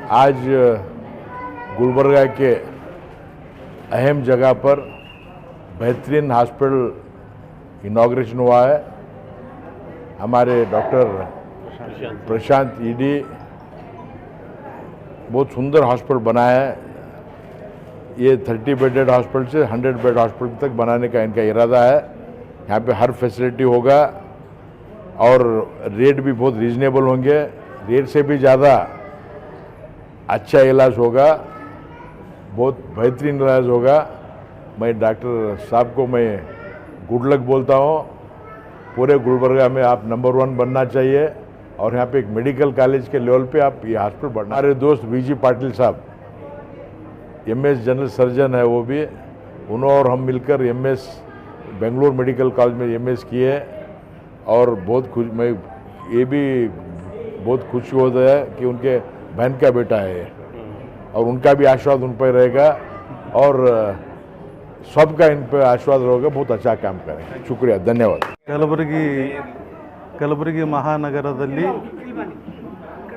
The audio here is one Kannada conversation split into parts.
आज गुलबर्गा के अहम जगह पर बेहतरीन हॉस्पिटल इनॉग्रेशन हुआ है। हमारे डॉक्टर प्रशांत ईडी बहुत सुंदर हॉस्पिटल बनाया है। ये 30 बेडेड हॉस्पिटल से 100 बेड हॉस्पिटल तक बनाने का इनका इरादा है। यहाँ पे हर फैसिलिटी होगा और रेट भी बहुत रीजनेबल होंगे। रेट से भी ज़्यादा अच्छा इलाज होगा, बहुत बेहतरीन इलाज होगा। मैं डॉक्टर साहब को मैं गुड लक बोलता हूँ। पूरे गुलबर्गा में आप नंबर 1 बनना चाहिए और यहाँ पे एक मेडिकल कॉलेज के लेवल पे आप ये हॉस्पिटल बढ़ना। हमारे दोस्त वीजी पाटिल साहब MS जनरल सर्जन है, वो भी उन्होंने और हम मिलकर MS बेंगलोर मेडिकल कॉलेज में MS किए और बहुत खुश, मैं ये भी बहुत खुशी होता है कि उनके बहन का बेटा है और उनका भी आशीर्वाद उन पर रहेगा और सबका इन पर आशीर्वाद रहेगा। बहुत अच्छा काम करें। शुक्रिया, धन्यवाद। ಕಲಬುರಗಿ ಮಹಾನಗರದಲ್ಲಿ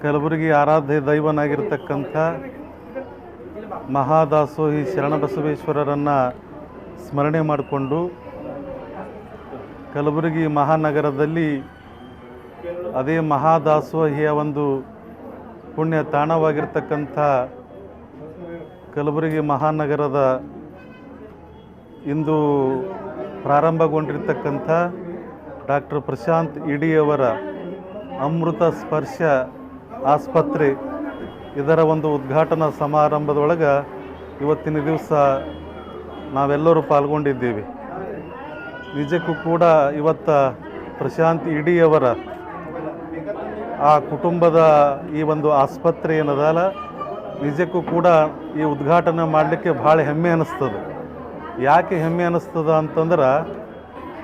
ಕಲಬುರಗಿ ಆರಾಧ್ಯ ದೈವನಾಗಿರ್ತಕ್ಕಂಥ ಮಹಾದಾಸೋಹಿ ಶರಣಬಸವೇಶ್ವರರನ್ನು ಸ್ಮರಣೆ ಮಾಡಿಕೊಂಡು ಕಲಬುರಗಿ ಮಹಾನಗರದಲ್ಲಿ ಅದೇ ಮಹಾದಾಸೋಹಿಯ ಒಂದು ಪುಣ್ಯ ತಾಣವಾಗಿರ್ತಕ್ಕಂಥ ಕಲಬುರಗಿ ಮಹಾನಗರದ ಇಂದು ಪ್ರಾರಂಭಗೊಂಡಿರ್ತಕ್ಕಂಥ ಡಾಕ್ಟರ್ ಪ್ರಶಾಂತ್ ಇಡಿಯವರ ಅಮೃತ ಸ್ಪರ್ಶ ಆಸ್ಪತ್ರೆ ಇದರ ಒಂದು ಉದ್ಘಾಟನಾ ಸಮಾರಂಭದೊಳಗೆ ಇವತ್ತಿನ ದಿವಸ ನಾವೆಲ್ಲರೂ ಪಾಲ್ಗೊಂಡಿದ್ದೇವೆ. ನಿಜಕ್ಕೂ ಕೂಡ ಇವತ್ತು ಪ್ರಶಾಂತ್ ಇಡಿಯವರ ಆ ಕುಟುಂಬದ ಈ ಒಂದು ಆಸ್ಪತ್ರೆ ಏನದಲ್ಲ, ನಿಜಕ್ಕೂ ಕೂಡ ಈ ಉದ್ಘಾಟನೆ ಮಾಡಲಿಕ್ಕೆ ಭಾಳ ಹೆಮ್ಮೆ ಅನ್ನಿಸ್ತದೆ. ಯಾಕೆ ಹೆಮ್ಮೆ ಅನ್ನಿಸ್ತದ ಅಂತಂದ್ರೆ,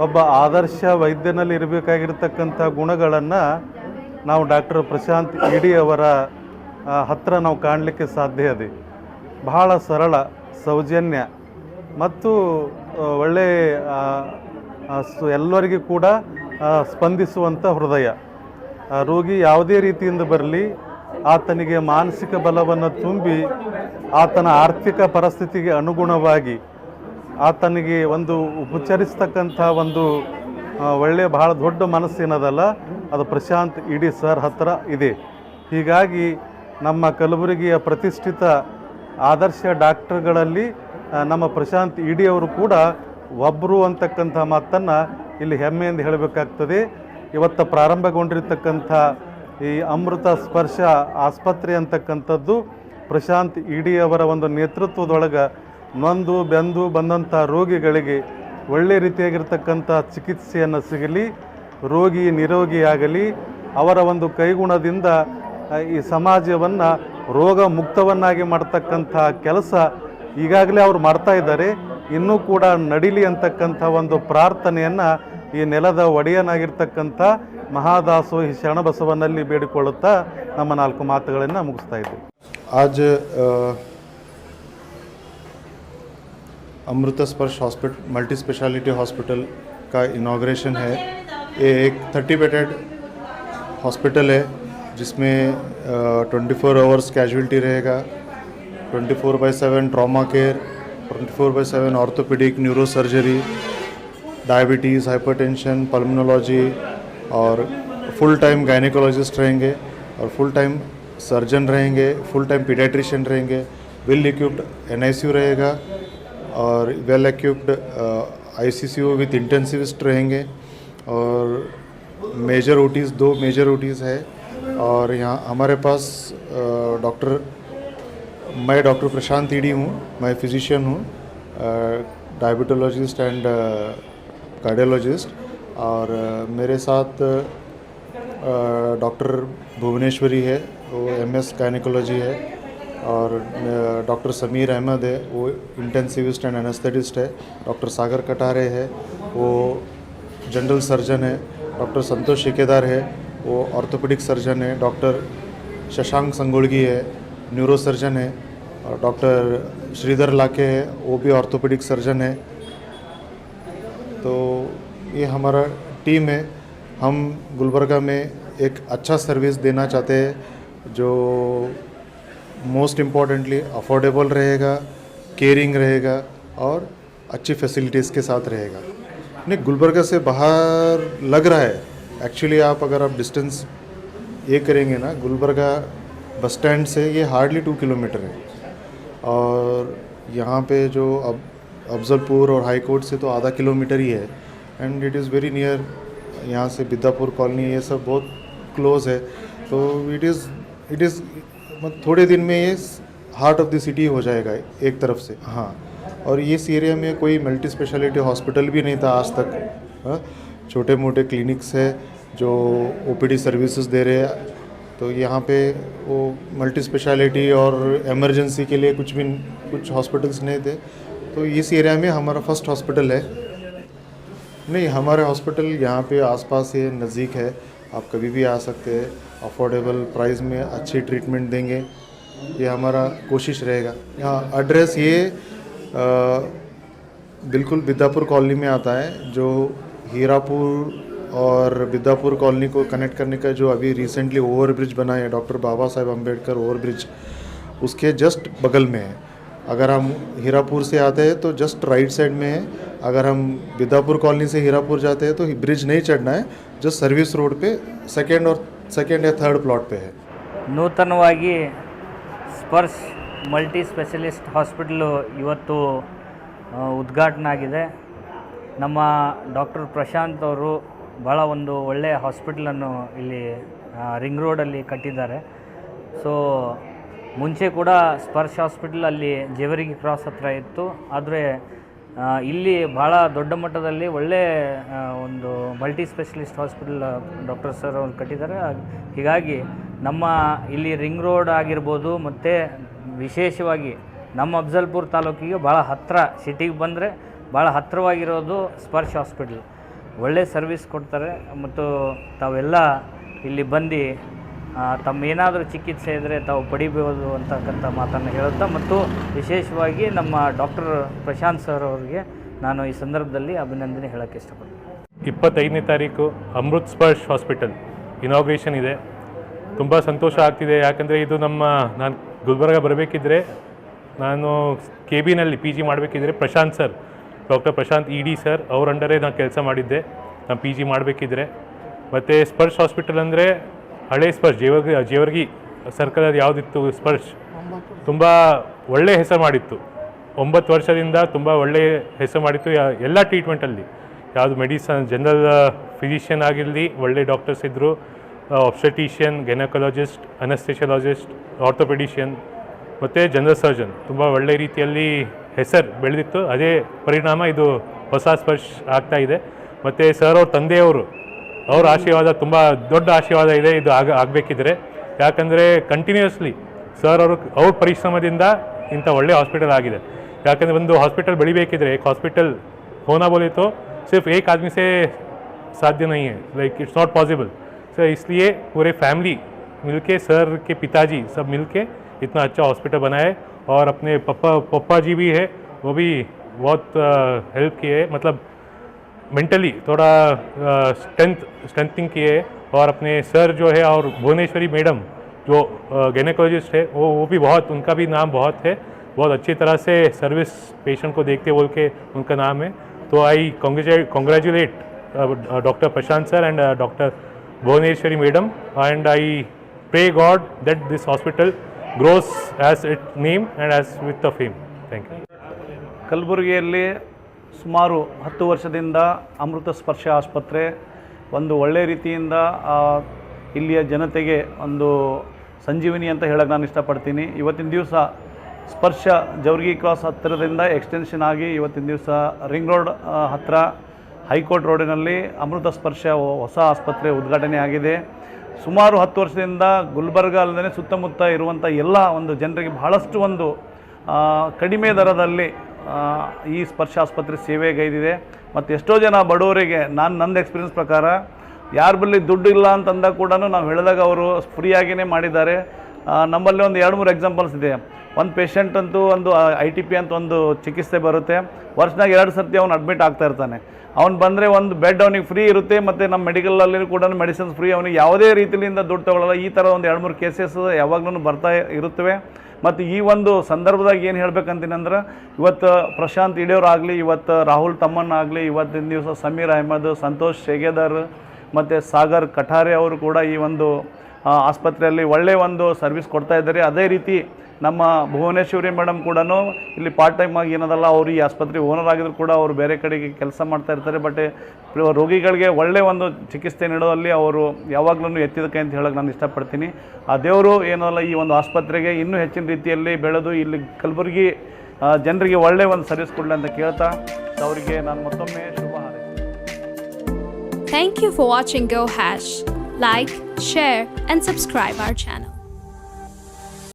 ಒಬ್ಬ ಆದರ್ಶ ವೈದ್ಯನಲ್ಲಿ ಇರಬೇಕಾಗಿರ್ತಕ್ಕಂಥ ಗುಣಗಳನ್ನು ನಾವು ಡಾಕ್ಟರ್ ಪ್ರಶಾಂತ್ ಇಡಿಯವರ ಹತ್ತಿರ ನಾವು ಕಾಣಲಿಕ್ಕೆ ಸಾಧ್ಯ ಇದೆ. ಬಹಳ ಸರಳ, ಸೌಜನ್ಯ ಮತ್ತು ಒಳ್ಳೆ ಎಲ್ಲರಿಗೂ ಕೂಡ ಸ್ಪಂದಿಸುವಂಥ ಹೃದಯ. ರೋಗಿ ಯಾವುದೇ ರೀತಿಯಿಂದ ಬರಲಿ, ಆತನಿಗೆ ಮಾನಸಿಕ ಬಲವನ್ನು ತುಂಬಿ ಆತನ ಆರ್ಥಿಕ ಪರಿಸ್ಥಿತಿಗೆ ಅನುಗುಣವಾಗಿ ಆತನಿಗೆ ಒಂದು ಉಪಚರಿಸ್ತಕ್ಕಂಥ ಒಂದು ಒಳ್ಳೆಯ ಬಹಳ ದೊಡ್ಡ ಮನಸ್ಸೇನದಲ್ಲ, ಅದು ಪ್ರಶಾಂತ್ ಇಡಿ ಸರ್ ಹತ್ತಿರ ಇದೆ. ಹೀಗಾಗಿ ನಮ್ಮ ಕಲಬುರಗಿಯ ಪ್ರತಿಷ್ಠಿತ ಆದರ್ಶ ಡಾಕ್ಟರ್ಗಳಲ್ಲಿ ನಮ್ಮ ಪ್ರಶಾಂತ್ ಇಡಿಯವರು ಕೂಡ ಒಬ್ಬರು ಅಂತಕ್ಕಂಥ ಮಾತನ್ನು ಇಲ್ಲಿ ಹೆಮ್ಮೆಯಿಂದ ಹೇಳಬೇಕಾಗ್ತದೆ. ಇವತ್ತು ಪ್ರಾರಂಭಗೊಂಡಿರ್ತಕ್ಕಂಥ ಈ ಅಮೃತ ಸ್ಪರ್ಶ ಆಸ್ಪತ್ರೆ ಅಂತಕ್ಕಂಥದ್ದು ಪ್ರಶಾಂತ್ ಇಡಿಯವರ ಒಂದು ನೇತೃತ್ವದೊಳಗೆ ನೊಂದು ಬೆಂದು ಬಂದಂಥ ರೋಗಿಗಳಿಗೆ ಒಳ್ಳೆ ರೀತಿಯಾಗಿರ್ತಕ್ಕಂಥ ಚಿಕಿತ್ಸೆಯನ್ನು ಸಿಗಲಿ, ರೋಗಿ ನಿರೋಗಿಯಾಗಲಿ, ಅವರ ಒಂದು ಕೈಗುಣದಿಂದ ಈ ಸಮಾಜವನ್ನು ರೋಗ ಮುಕ್ತವನ್ನಾಗಿ ಮಾಡ್ತಕ್ಕಂಥ ಕೆಲಸ ಈಗಾಗಲೇ ಅವರು ಮಾಡ್ತಾ ಇದ್ದಾರೆ. ಇನ್ನೂ ಕೂಡ ನಡೀಲಿ ಅಂತಕ್ಕಂಥ ಒಂದು ಪ್ರಾರ್ಥನೆಯನ್ನು ಈ ನೆಲದ ಒಡೆಯನಾಗಿರ್ತಕ್ಕಂಥ ಮಹಾದಾಸೋಹಿ ಶರಣಬಸವನಲ್ಲಿ ಬೇಡಿಕೊಳ್ಳುತ್ತಾ ನಮ್ಮ 4 ಮಾತುಗಳನ್ನು ಮುಗಿಸ್ತಾ ಇದ್ದೀವಿ. आज अमृत स्पर्श हॉस्पिटल मल्टी स्पेशलिटी हॉस्पिटल का इनॉग्रेशन है। ये एक 30 बेडेड हॉस्पिटल है जिसमें 24 आवर्स कैजुअलिटी रहेगा, 24/7 trauma care, 24/7 orthopaedic, neuro surgery, diabetes, hypertension, pulmonology और फुल टाइम गायनेकोलॉजिस्ट रहेंगे और फुल टाइम सर्जन रहेंगे, फुल टाइम पीडियाट्रिशियन रहेंगे, वेल इक्विप्ड NICU रहेगा और well equipped ICCU with intensivist रहेंगे और मेजर OTs 2 मेजर OTs है। और यहाँ हमारे पास मैं डॉक्टर प्रशांत ईडी हूँ, मैं फिजिशियन हूँ, डायबिटोलॉजिस्ट एंड कार्डियोलॉजिस्ट। और मेरे साथ डॉक्टर भुवनेश्वरी है, वो MS गायनेकोलॉजी है, और डॉक्टर समीर अहमद है, वो इंटेंसिविस्ट एंड एनेस्थेटिस्ट है, डॉक्टर सागर कटारे है, वो जनरल सर्जन है, डॉक्टर संतोष शिकेदार है, वो ऑर्थोपेडिक सर्जन है, डॉक्टर शशांक संगोड़गी है, न्यूरो सर्जन है, और डॉक्टर श्रीधर लाके है, वो भी ऑर्थोपेडिक सर्जन है। तो ये हमारा टीम है। हम गुलबर्गा में एक अच्छा सर्विस देना चाहते हैं जो मोस्ट इम्पॉर्टेंटली अफोर्डेबल रहेगा, केयरिंग रहेगा और अच्छी फैसिलिटीज़ के साथ रहेगा। नहीं, गुलबर्गा से बाहर लग रहा है एक्चुअली, आप अगर आप डिस्टेंस ये करेंगे ना, गुलबर्गा बस स्टैंड से ये हार्डली 2 किलोमीटर है, और यहाँ पे जो अब अफजलपुर और हाई कोर्ट से तो आधा किलोमीटर ही है, and it is very near. यहाँ से बिद्दापुर कॉलोनी ये सब बहुत क्लोज है, तो इट इज़ थोड़े दिन में ये हार्ट ऑफ द सिटी हो जाएगा एक तरफ से। हाँ, और इस एरिया में कोई मल्टी स्पेशलिटी हॉस्पिटल भी नहीं था आज तक। हाँ, छोटे मोटे क्लिनिक्स है जो ओपीडी सर्विसेज दे रहे हैं, तो यहाँ पे वो मल्टी स्पेशलिटी और इमरजेंसी के लिए कुछ हॉस्पिटल्स नहीं थे, तो इस एरिया में हमारा फर्स्ट हॉस्पिटल है। नहीं, हमारे हॉस्पिटल यहाँ पे आसपास है, नज़दीक है, आप कभी भी आ सकते हैं। अफोर्डेबल प्राइस में अच्छी ट्रीटमेंट देंगे, ये हमारा कोशिश रहेगा। यहाँ एड्रेस ये बिल्कुल बिद्दापुर कॉलोनी में आता है, जो हीरापुर और बिद्दापुर कॉलोनी को कनेक्ट करने का जो अभी रिसेंटली ओवरब्रिज बना है, डॉक्टर बाबा साहेब अम्बेडकर ओवरब्रिज, उसके जस्ट बगल में है। अगर हम हीरापुर से आते हैं तो जस्ट राइट साइड में है, अगर हम बिद्दापुर कॉलोनी से हीरापुर जाते हैं तो ब्रिज नहीं चढ़ना है, जस्ट सर्विस रोड पे सेकेंड या थर्ड प्लॉट पे है। ನೂತನವಾಗಿ ಸ್ಪರ್ಶ್ ಮಲ್ಟಿ ಸ್ಪೆಷಲಿಸ್ಟ್ ಹಾಸ್ಪಿಟಲು ಇವತ್ತು ಉದ್ಘಾಟನೆ ಆಗಿದೆ. ನಮ್ಮ ಡಾಕ್ಟರ್ ಪ್ರಶಾಂತ್ ಅವರು ಭಾಳ ಒಂದು ಒಳ್ಳೆಯ ಹಾಸ್ಪಿಟಲನ್ನು ಇಲ್ಲಿ ರಿಂಗ್ ರೋಡಲ್ಲಿ ಕಟ್ಟಿದ್ದಾರೆ. ಸೊ ಮುಂಚೆ ಕೂಡ ಸ್ಪರ್ಶ್ ಹಾಸ್ಪಿಟಲ್ ಅಲ್ಲಿ ಜೇವರ್ಗಿ ಕ್ರಾಸ್ ಹತ್ರ ಇತ್ತು, ಆದರೆ ಇಲ್ಲಿ ಭಾಳ ದೊಡ್ಡ ಮಟ್ಟದಲ್ಲಿ ಒಳ್ಳೆ ಒಂದು multi specialist hospital doctor sir ಅವರು ಕಟ್ಟಿದ್ದಾರೆ. ಹೀಗಾಗಿ ನಮ್ಮ ಇಲ್ಲಿ ರಿಂಗ್ ರೋಡ್ ಆಗಿರ್ಬೋದು, ಮತ್ತು ವಿಶೇಷವಾಗಿ ನಮ್ಮ ಅಫ್ಜಲ್ಪುರ್ ತಾಲೂಕಿಗೆ ಭಾಳ ಹತ್ತಿರ, ಸಿಟಿಗೆ ಬಂದರೆ ಭಾಳ ಹತ್ತಿರವಾಗಿರೋದು ಸ್ಪರ್ಶ್ ಹಾಸ್ಪಿಟಲ್. ಒಳ್ಳೆ ಸರ್ವಿಸ್ ಕೊಡ್ತಾರೆ, ಮತ್ತು ತಾವೆಲ್ಲ ಇಲ್ಲಿ ಬಂದು ತಮ್ಮೇನಾದರೂ ಚಿಕಿತ್ಸೆ ಇದ್ದರೆ ತಾವು ಪಡಿಬೋದು ಅಂತಕ್ಕಂಥ ಮಾತನ್ನು ಹೇಳುತ್ತಾ, ಮತ್ತು ವಿಶೇಷವಾಗಿ ನಮ್ಮ ಡಾಕ್ಟರ್ ಪ್ರಶಾಂತ್ ಸರ್ ಅವರಿಗೆ ನಾನು ಈ ಸಂದರ್ಭದಲ್ಲಿ ಅಭಿನಂದನೆ ಹೇಳೋಕ್ಕೆ ಇಷ್ಟಪಡ್ತೀನಿ. 25ನೇ ತಾರೀಕು ಅಮೃತ್ ಸ್ಪರ್ಶ್ ಹಾಸ್ಪಿಟಲ್ ಇನಾಗ್ರೇಷನ್ ಇದೆ. ತುಂಬ ಸಂತೋಷ ಆಗ್ತಿದೆ, ಯಾಕಂದರೆ ಇದು ನಾನು ಗುಲ್ಬರ್ಗ ಬರಬೇಕಿದ್ರೆ, ನಾನು KBನಲ್ಲಿ PG ಮಾಡಬೇಕಿದ್ರೆ ಡಾಕ್ಟರ್ ಪ್ರಶಾಂತ್ ED ಸರ್ ಅವ್ರ ಅಂಡರೇ ನಾನು ಕೆಲಸ ಮಾಡಿದ್ದೆ, ನಾನು PG ಮಾಡಬೇಕಿದ್ರೆ. ಮತ್ತು ಸ್ಪರ್ಶ್ ಹಾಸ್ಪಿಟಲ್ ಅಂದರೆ ಹಳೆ ಸ್ಪರ್ಶ್ ಜೇವರ್ಗಿ ಸರ್ಕಲಲ್ಲಿ ಯಾವುದಿತ್ತು ಸ್ಪರ್ಶ್, ತುಂಬ ಒಳ್ಳೆಯ ಹೆಸರು ಮಾಡಿತ್ತು. 9 ವರ್ಷದಿಂದ ತುಂಬ ಒಳ್ಳೆಯ ಹೆಸರು ಮಾಡಿತ್ತು ಎಲ್ಲ ಟ್ರೀಟ್ಮೆಂಟಲ್ಲಿ. ಯಾವುದು ಮೆಡಿಸನ್, ಜನರಲ್ ಫಿಸಿಷಿಯನ್ ಆಗಿರಲಿ, ಒಳ್ಳೆ ಡಾಕ್ಟರ್ಸ್ ಇದ್ದರು, ಆಬ್ಸ್ಟೆಟಿಷಿಯನ್, ಗೈನಕಾಲಜಿಸ್ಟ್, ಅನಸ್ಥೆಷಿಯಾಲಜಿಸ್ಟ್, ಆರ್ಥೋಪೆಡಿಷಿಯನ್ ಮತ್ತು ಜನರಲ್ ಸರ್ಜನ್, ತುಂಬ ಒಳ್ಳೆಯ ರೀತಿಯಲ್ಲಿ ಹೆಸರು ಬೆಳೆದಿತ್ತು. ಅದೇ ಪರಿಣಾಮ ಇದು ಹೊಸ ಸ್ಪರ್ಶ್ ಆಗ್ತಾಯಿದೆ. ಮತ್ತು ಸರ್ ಅವ್ರ ತಂದೆಯವರು, ಅವ್ರ ಆಶೀರ್ವಾದ ತುಂಬ ದೊಡ್ಡ ಆಶೀರ್ವಾದ ಇದೆ ಇದು ಆಗಬೇಕಿದ್ರೆ. ಯಾಕಂದರೆ ಕಂಟಿನ್ಯೂಸ್ಲಿ ಸರ್ ಅವ್ರ ಪರಿಶ್ರಮದಿಂದ ಇಂಥ ಒಳ್ಳೆ ಹಾಸ್ಪಿಟಲ್ ಆಗಿದೆ. ಯಾಕಂದರೆ ಒಂದು ಹಾಸ್ಪಿಟಲ್ ಬೆಳಿಬೇಕಿದ್ರೆ, एक हॉस्पिटल होना बोले तो सिर्फ एक आदमी से साध्य नहीं है, like it's not possible. Sir इसलिए पूरे फैमिली मिलके, सर के पिताजी सब मिलके इतना अच्छा हॉस्पिटल बनाए, और अपने पप्पा जी भी है, वो भी बहुत हेल्प किए, मतलब मेंटली थोड़ा स्ट्रेंथनिंग किए. और अपने सर जो है और भुवनेश्वरी मैडम जो गायनेकोलॉजिस्ट है, वो भी बहुत, उनका भी नाम बहुत है, बहुत अच्छी तरह से सर्विस पेशेंट को देखते बोल के उनका नाम है. तो I congratulate doctor Prashant sir and doctor Bhuvaneshwari madam, and I pray God that this hospital grows as its name and as with the fame. Thank you. ಕಲಬುರಗಿಯಲ್ಲಿ ಸುಮಾರು 10 ವರ್ಷದಿಂದ ಅಮೃತ ಸ್ಪರ್ಶ ಆಸ್ಪತ್ರೆ ಒಂದು ಒಳ್ಳೆಯ ರೀತಿಯಿಂದ ಇಲ್ಲಿಯ ಜನತೆಗೆ ಒಂದು ಸಂಜೀವಿನಿ ಅಂತ ಹೇಳಕ್ಕೆ ನಾನು ಇಷ್ಟಪಡ್ತೀನಿ. ಇವತ್ತಿನ ದಿವಸ ಸ್ಪರ್ಶ ಜವರ್ಗಿ ಕ್ರಾಸ್ ಹತ್ತಿರದಿಂದ ಎಕ್ಸ್ಟೆನ್ಷನ್ ಆಗಿ ಇವತ್ತಿನ ದಿವಸ ರಿಂಗ್ ರೋಡ್ ಹತ್ತಿರ ಹೈಕೋರ್ಟ್ ರೋಡಿನಲ್ಲಿ ಅಮೃತ ಸ್ಪರ್ಶ ಹೊಸ ಆಸ್ಪತ್ರೆ ಉದ್ಘಾಟನೆ ಆಗಿದೆ. ಸುಮಾರು 10 ವರ್ಷದಿಂದ ಗುಲ್ಬರ್ಗ ಅಲ್ಲದೆ ಸುತ್ತಮುತ್ತ ಇರುವಂಥ ಎಲ್ಲ ಒಂದು ಜನರಿಗೆ ಬಹಳಷ್ಟು ಒಂದು ಕಡಿಮೆ ದರದಲ್ಲಿ ಈ ಸ್ಪರ್ಶ ಆಸ್ಪತ್ರೆ ಸೇವೆಗೈದಿದೆ. ಮತ್ತು ಎಷ್ಟೋ ಜನ ಬಡವರಿಗೆ, ನನ್ನ ಎಕ್ಸ್ಪೀರಿಯನ್ಸ್ ಪ್ರಕಾರ ಯಾರ ಬಳಿ ದುಡ್ಡು ಇಲ್ಲ ಅಂತಂದಾಗ ಕೂಡ ನಾವು ಹೇಳಿದಾಗ ಅವರು ಫ್ರೀಯಾಗಿಯೇ ಮಾಡಿದ್ದಾರೆ. ನಮ್ಮಲ್ಲಿ ಒಂದು 2-3 ಎಕ್ಸಾಂಪಲ್ಸ್ ಇದೆ. ಒಂದು ಪೇಷಂಟ್ ಅಂತೂ ಒಂದು ITP ಅಂತ ಒಂದು ಚಿಕಿತ್ಸೆ ಬರುತ್ತೆ, ವರ್ಷನಾಗ 2 ಸರ್ತಿ ಅವನು ಅಡ್ಮಿಟ್ ಆಗ್ತಾ ಇರ್ತಾನೆ. ಅವ್ನು ಬಂದರೆ ಒಂದು ಬೆಡ್ ಅವನಿಗೆ ಫ್ರೀ ಇರುತ್ತೆ, ಮತ್ತು ನಮ್ಮ ಮೆಡಿಕಲಲ್ಲಿ ಕೂಡ ಮೆಡಿಸಿನ್ಸ್ ಫ್ರೀ, ಅವನಿಗೆ ಯಾವುದೇ ರೀತಿಯಿಂದ ದುಡ್ಡು ತೊಗೊಳ್ಳಲ್ಲ. ಈ ಥರ ಒಂದು 2-3 ಕೇಸಸ್ ಯಾವಾಗಲೂ ಬರ್ತಾ ಇರುತ್ತವೆ. ಮತ್ತು ಈ ಒಂದು ಸಂದರ್ಭದಾಗ ಏನು ಹೇಳ್ಬೇಕಂತೀನಿ ಅಂದ್ರೆ ಇವತ್ತು ಪ್ರಶಾಂತ್ ಇಡಿಯೋರಾಗಲಿ, ಇವತ್ತು ರಾಹುಲ್ ತಮ್ಮಣ್ಣ ಆಗಲಿ, ಇವತ್ತಿನ ದಿವಸ ಸಮೀರ್ ಅಹಮದ್, ಸಂತೋಷ್ ಶೇಗೇದರ್ ಮತ್ತು ಸಾಗರ್ ಕಠಾರೆ ಅವರು ಕೂಡ ಈ ಒಂದು ಆಸ್ಪತ್ರೆಯಲ್ಲಿ ಒಳ್ಳೆಯ ಒಂದು ಸರ್ವಿಸ್ ಕೊಡ್ತಾ ಇದ್ದಾರೆ. ಅದೇ ರೀತಿ ನಮ್ಮ ಭುವನೇಶ್ವರಿ ಮೇಡಮ್ ಕೂಡ ಇಲ್ಲಿ ಪಾರ್ಟ್ ಟೈಮ್ ಆಗಿ ಏನದಲ್ಲ, ಅವರು ಈ ಆಸ್ಪತ್ರೆ ಓನರ್ ಆಗಿದ್ರು ಕೂಡ ಅವರು ಬೇರೆ ಕಡೆಗೆ ಕೆಲಸ ಮಾಡ್ತಾ ಇರ್ತಾರೆ. ಬಟ್ ರೋಗಿಗಳಿಗೆ ಒಳ್ಳೆಯ ಒಂದು ಚಿಕಿತ್ಸೆ ನೀಡೋದಲ್ಲಿ ಅವರು ಯಾವಾಗಲೂ ಎತ್ತಿದ ಕೈ ಅಂತ ಹೇಳೋಕ್ಕೆ ನಾನು ಇಷ್ಟಪಡ್ತೀನಿ. ಆ ದೇವರು ಏನಲ್ಲ ಈ ಒಂದು ಆಸ್ಪತ್ರೆಗೆ ಇನ್ನೂ ಹೆಚ್ಚಿನ ರೀತಿಯಲ್ಲಿ ಬೆಳೆದು ಇಲ್ಲಿ ಕಲಬುರಗಿ ಜನರಿಗೆ ಒಳ್ಳೆಯ ಒಂದು ಸರ್ವಿಸ್ ಕೊಡಲಿ ಅಂತ ಕೇಳ್ತಾ ಅವರಿಗೆ ನಾನು ಮತ್ತೊಮ್ಮೆ ಶುಭ ಹಾರೈಸ್ತೀನಿ. Thank you for watching Go Hash. Like, share and subscribe our channel.